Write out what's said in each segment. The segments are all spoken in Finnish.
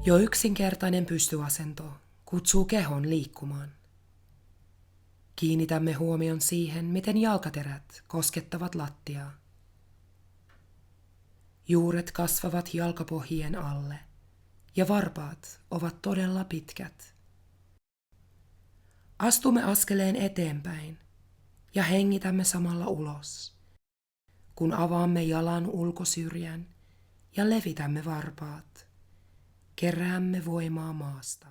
Jo yksinkertainen pystyasento kutsuu kehon liikkumaan. Kiinnitämme huomion siihen, miten jalkaterät koskettavat lattiaa. Juuret kasvavat jalkapohjien alle ja varpaat ovat todella pitkät. Astumme askeleen eteenpäin ja hengitämme samalla ulos, kun avaamme jalan ulkosyrjän ja levitämme varpaat. Keräämme voimaa maasta.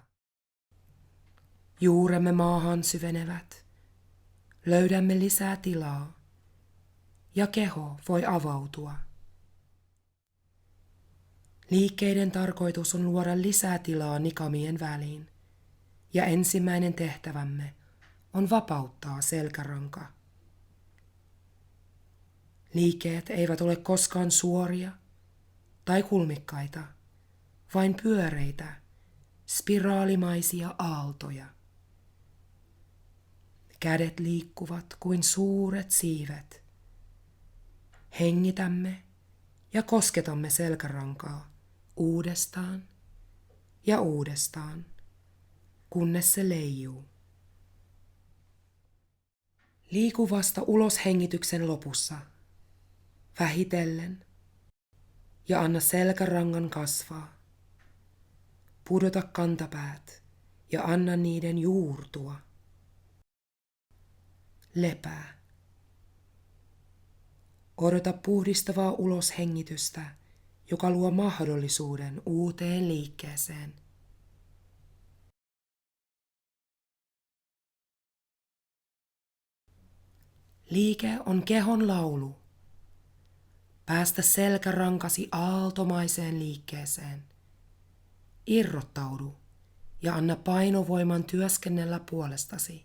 Juuremme maahan syvenevät. Löydämme lisää tilaa ja keho voi avautua. Liikkeiden tarkoitus on luoda lisää tilaa nikamien väliin ja ensimmäinen tehtävämme on vapauttaa selkäranka. Liikkeet eivät ole koskaan suoria tai kulmikkaita, vain pyöreitä, spiraalimaisia aaltoja. Kädet liikkuvat kuin suuret siivet. Hengitämme ja kosketamme selkärankaa uudestaan ja uudestaan, kunnes se leijuu. Liiku vasta ulos hengityksen lopussa, vähitellen, ja anna selkärangan kasvaa. Pudota kantapäät ja anna niiden juurtua. Lepää. Odota puhdistavaa uloshengitystä, joka luo mahdollisuuden uuteen liikkeeseen. Liike on kehon laulu. Päästä selkärankasi aaltomaiseen liikkeeseen. Irrottaudu ja anna painovoiman työskennellä puolestasi.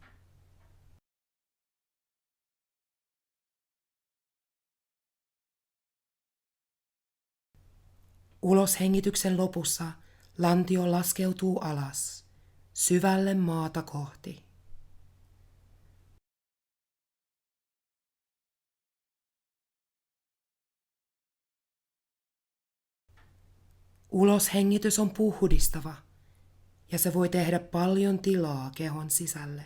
Uloshengityksen lopussa lantio laskeutuu alas, syvälle maata kohti. Uloshengitys on puhdistava ja se voi tehdä paljon tilaa kehon sisälle.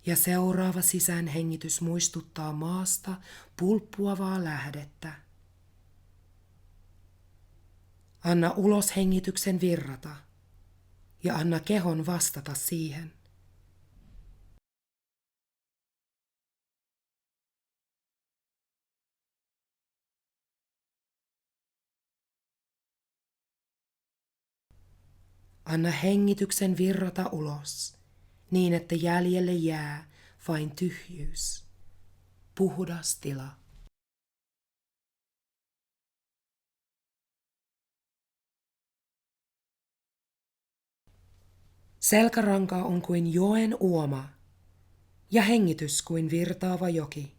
Ja seuraava sisäänhengitys muistuttaa maasta pulppuavaa lähdettä. Anna uloshengityksen virrata ja anna kehon vastata siihen. Anna hengityksen virrata ulos niin, että jäljelle jää vain tyhjyys, puhdas tila. Selkäranka on kuin joen uoma ja hengitys kuin virtaava joki.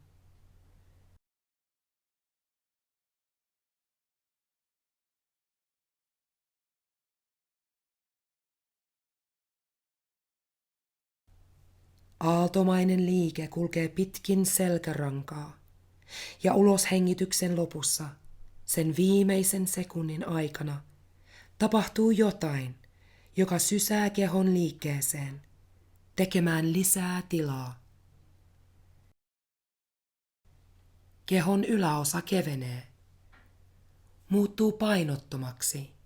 Aaltomainen liike kulkee pitkin selkärankaa ja uloshengityksen lopussa, sen viimeisen sekunnin aikana, tapahtuu jotain, joka sysää kehon liikkeeseen, tekemään lisää tilaa. Kehon yläosa kevenee, muuttuu painottomaksi.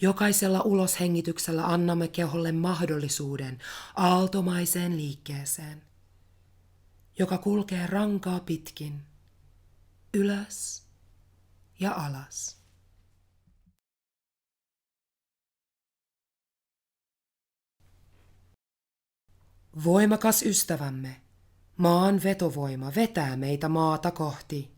Jokaisella uloshengityksellä annamme keholle mahdollisuuden aaltomaiseen liikkeeseen, joka kulkee rankaa pitkin, ylös ja alas. Voimakas ystävämme, maan vetovoima vetää meitä maata kohti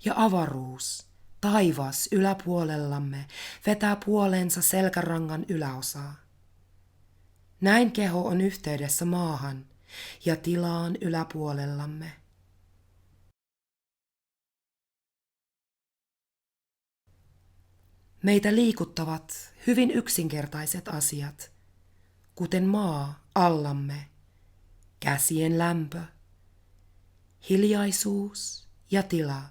ja avaruus, taivas yläpuolellamme vetää puoleensa selkärangan yläosaa. Näin keho on yhteydessä maahan ja tilaan yläpuolellamme. Meitä liikuttavat hyvin yksinkertaiset asiat, kuten maa allamme, käsien lämpö hiljaisuus ja tila.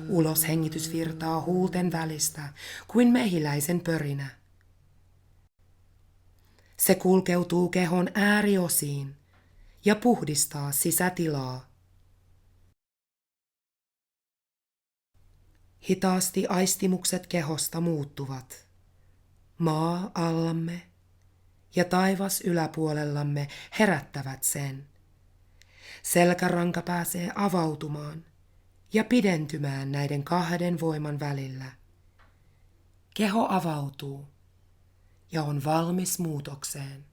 Uloshengitys virtaa huulten välistä kuin mehiläisen pörinä. Se kulkeutuu kehon ääriosiin ja puhdistaa sisätilaa. Hitaasti aistimukset kehosta muuttuvat. Maa allamme ja taivas yläpuolellamme herättävät sen. Selkäranka pääsee avautumaan ja pidentymään näiden kahden voiman välillä. Keho avautuu ja on valmis muutokseen.